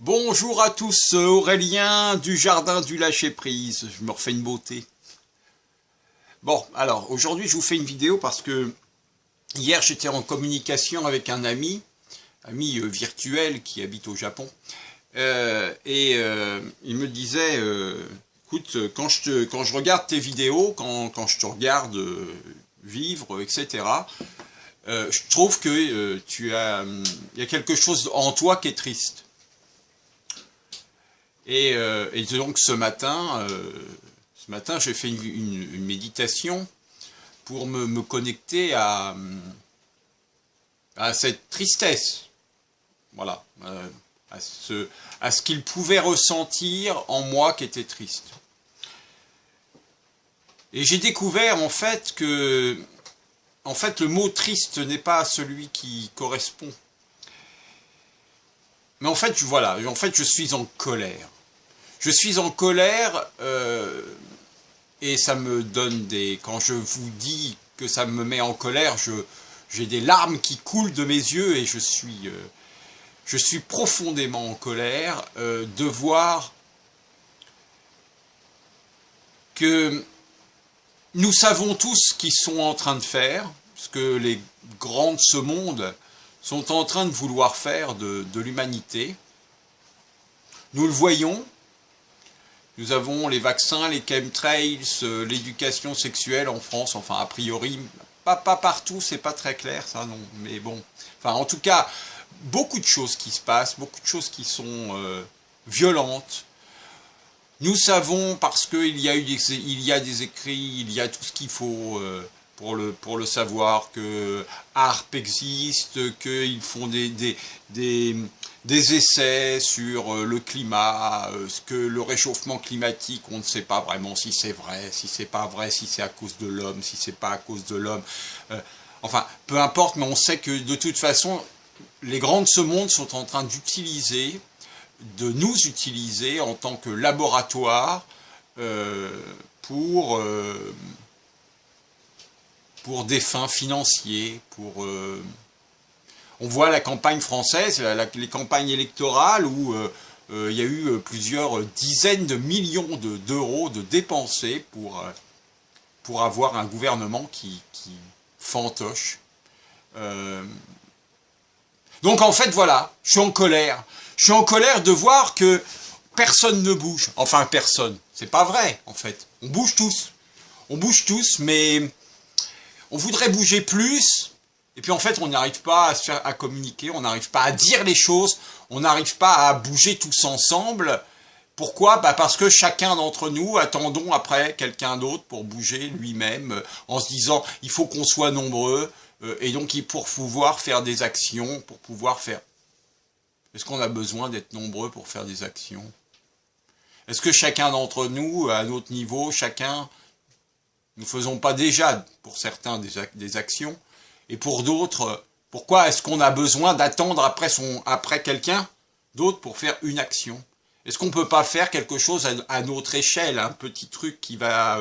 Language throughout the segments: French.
Bonjour à tous, Aurélien du Jardin du Lâcher-Prise, je me refais une beauté. Bon, alors aujourd'hui je vous fais une vidéo parce que hier j'étais en communication avec un ami virtuel qui habite au Japon, et il me disait, écoute, quand je regarde tes vidéos, quand je te regarde vivre, etc., je trouve que il y a quelque chose en toi qui est triste. Et donc ce matin j'ai fait une méditation pour me connecter à cette tristesse, voilà, à ce qu'il pouvait ressentir en moi qui était triste. Et j'ai découvert en fait que le mot triste n'est pas celui qui correspond. Mais en fait, voilà, je suis en colère. Je suis en colère et ça me donne des... Quand je vous dis que ça me met en colère, j'ai des larmes qui coulent de mes yeux et je suis profondément en colère de voir que nous savons tous ce qu'ils sont en train de faire, ce que les grands de ce monde sont en train de vouloir faire de l'humanité. Nous le voyons, nous avons les vaccins, les chemtrails, l'éducation sexuelle en France, enfin a priori, pas partout, c'est pas très clair ça non, mais bon, enfin en tout cas, beaucoup de choses qui se passent, beaucoup de choses qui sont violentes. Nous savons parce qu'il y a des écrits, il y a tout ce qu'il faut pour le savoir, que ARP existe, qu'ils font des essais sur le climat, que le réchauffement climatique, on ne sait pas vraiment si c'est vrai, si c'est pas vrai, si c'est à cause de l'homme, si c'est pas à cause de l'homme. Enfin, peu importe, mais on sait que de toute façon, les grands de ce monde sont en train de nous utiliser en tant que laboratoire pour des fins financiers, on voit la campagne française, les campagnes électorales où il y a eu plusieurs dizaines de millions d'euros de dépensés pour avoir un gouvernement qui fantoche. Donc en fait voilà, je suis en colère. Je suis en colère de voir que personne ne bouge. Enfin personne, c'est pas vrai en fait. On bouge tous. On bouge tous, mais on voudrait bouger plus. Et puis en fait, on n'arrive pas à communiquer, on n'arrive pas à dire les choses, on n'arrive pas à bouger tous ensemble. Pourquoi? Parce que chacun d'entre nous attendons après quelqu'un d'autre pour bouger lui-même, en se disant il faut qu'on soit nombreux, et donc pour pouvoir faire des actions, pour pouvoir faire... Est-ce qu'on a besoin d'être nombreux pour faire des actions? Est-ce que chacun d'entre nous, à notre niveau, nous ne faisons pas déjà, pour certains, des actions? Et pour d'autres, pourquoi est-ce qu'on a besoin d'attendre après quelqu'un d'autre pour faire une action? Est-ce qu'on ne peut pas faire quelque chose à notre échelle, un petit truc qui va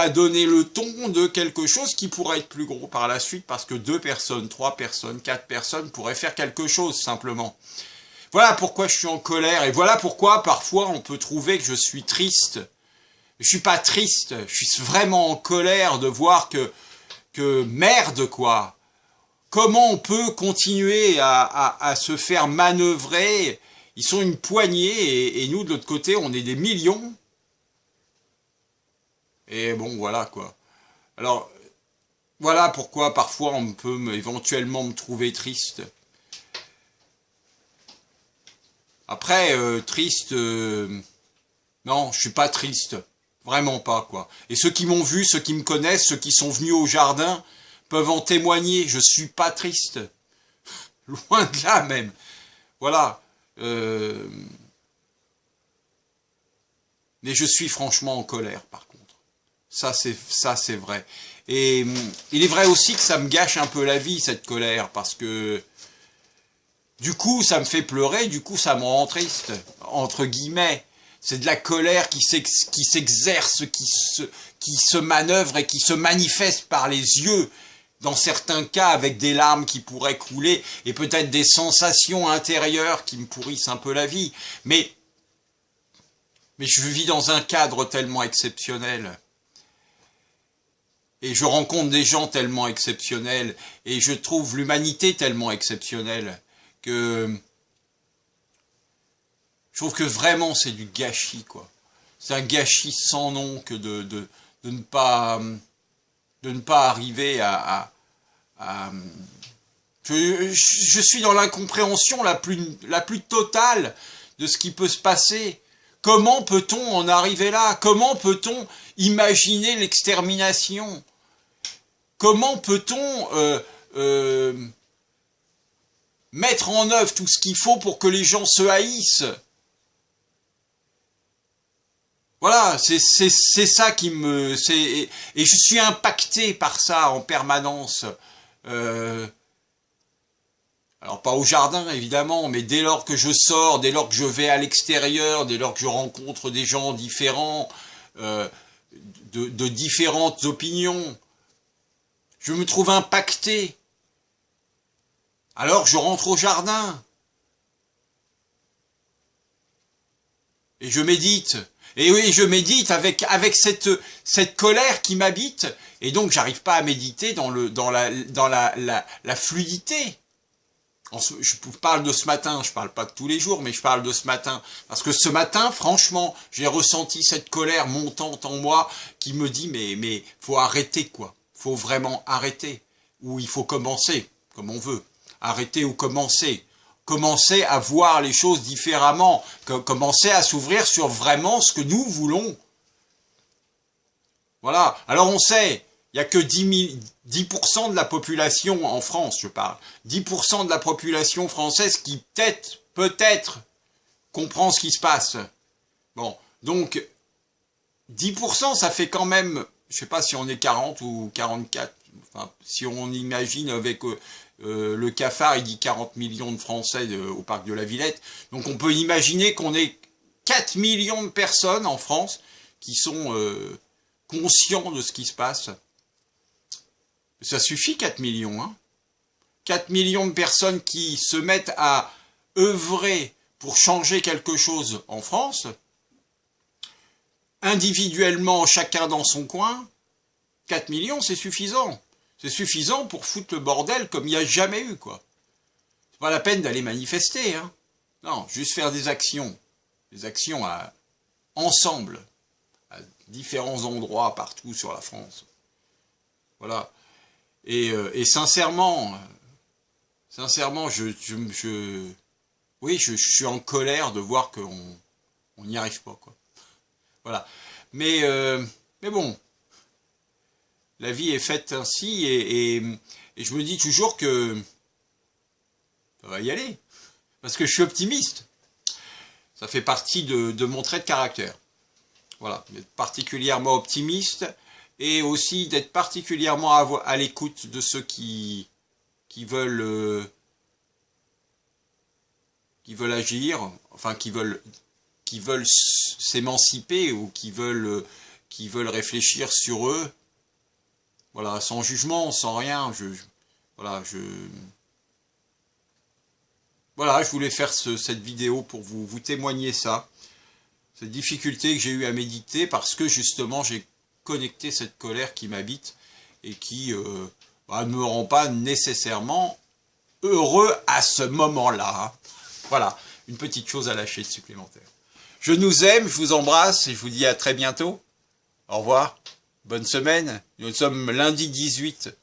donner le ton de quelque chose qui pourrait être plus gros par la suite, parce que 2 personnes, 3 personnes, 4 personnes pourraient faire quelque chose, simplement. Voilà pourquoi je suis en colère, et voilà pourquoi, parfois, on peut trouver que je suis triste. Je suis pas triste, je suis vraiment en colère de voir que merde, quoi. Comment on peut continuer à se faire manœuvrer? Ils sont une poignée, et nous, de l'autre côté, on est des millions. Et bon, voilà, quoi. Alors, voilà pourquoi, parfois, on peut éventuellement me trouver triste. Après, triste... non, je suis pas triste. Vraiment pas, quoi. Et ceux qui m'ont vu, ceux qui me connaissent, ceux qui sont venus au jardin, peuvent en témoigner. Je suis pas triste. Loin de là, même. Voilà. Mais je suis franchement en colère, par contre. Ça, c'est vrai. Et il est vrai aussi que ça me gâche un peu la vie, cette colère, parce que du coup, ça me fait pleurer, du coup, ça me rend triste, entre guillemets. C'est de la colère qui s'exerce, qui se manœuvre et qui se manifeste par les yeux, dans certains cas avec des larmes qui pourraient couler et peut-être des sensations intérieures qui me pourrissent un peu la vie. Mais je vis dans un cadre tellement exceptionnel. Et je rencontre des gens tellement exceptionnels. Et je trouve l'humanité tellement exceptionnelle que je trouve que vraiment c'est du gâchis, quoi. C'est un gâchis sans nom que de ne pas arriver à je suis dans l'incompréhension la plus totale de ce qui peut se passer. Comment peut-on en arriver là? Comment peut-on imaginer l'extermination? Comment peut-on mettre en œuvre tout ce qu'il faut pour que les gens se haïssent? Voilà, c'est ça qui me... Et je suis impacté par ça en permanence. Alors pas au jardin évidemment, mais dès lors que je sors, dès lors que je vais à l'extérieur, dès lors que je rencontre des gens différents, de différentes opinions, je me trouve impacté. Alors je rentre au jardin. Et je médite. Et oui, je médite avec cette colère qui m'habite. Et donc j'arrive pas à méditer dans la fluidité. Je parle de ce matin, je parle pas de tous les jours, mais je parle de ce matin. Parce que ce matin, franchement, j'ai ressenti cette colère montante en moi qui me dit, mais faut arrêter, quoi. Faut vraiment arrêter. Ou il faut commencer, comme on veut. Arrêter ou commencer. Commencer à voir les choses différemment. Commencer à s'ouvrir sur vraiment ce que nous voulons. Voilà. Alors on sait... Il n'y a que 10% de la population en France, je parle. 10% de la population française qui peut-être comprend ce qui se passe. Bon, donc 10%, ça fait quand même, je ne sais pas si on est 40 ou 44. Enfin, si on imagine avec le cafard, il dit 40 millions de Français au parc de la Villette. Donc on peut imaginer qu'on est 4 millions de personnes en France qui sont conscients de ce qui se passe. Ça suffit 4 millions, hein. 4 millions de personnes qui se mettent à œuvrer pour changer quelque chose en France, individuellement, chacun dans son coin, 4 millions, c'est suffisant. C'est suffisant pour foutre le bordel comme il n'y a jamais eu, quoi. C'est pas la peine d'aller manifester, hein. Non, juste faire des actions ensemble, à différents endroits partout sur la France. Voilà. Et sincèrement, je suis en colère de voir qu'on n'y arrive pas, quoi. Voilà. Mais bon, la vie est faite ainsi et je me dis toujours que ça va y aller. Parce que je suis optimiste. Ça fait partie de mon trait de caractère. Voilà, d'être particulièrement optimiste. Et aussi d'être particulièrement à l'écoute de ceux qui veulent agir, enfin qui veulent s'émanciper ou qui veulent réfléchir sur eux. Voilà, sans jugement, sans rien. Voilà, je voulais faire cette vidéo pour vous témoigner ça, cette difficulté que j'ai eu à méditer parce que justement j'ai connecter cette colère qui m'habite et qui ne me rend pas nécessairement heureux à ce moment-là. Hein. Voilà, une petite chose à lâcher de supplémentaire. Je nous aime, je vous embrasse et je vous dis à très bientôt. Au revoir, bonne semaine. Nous sommes lundi 18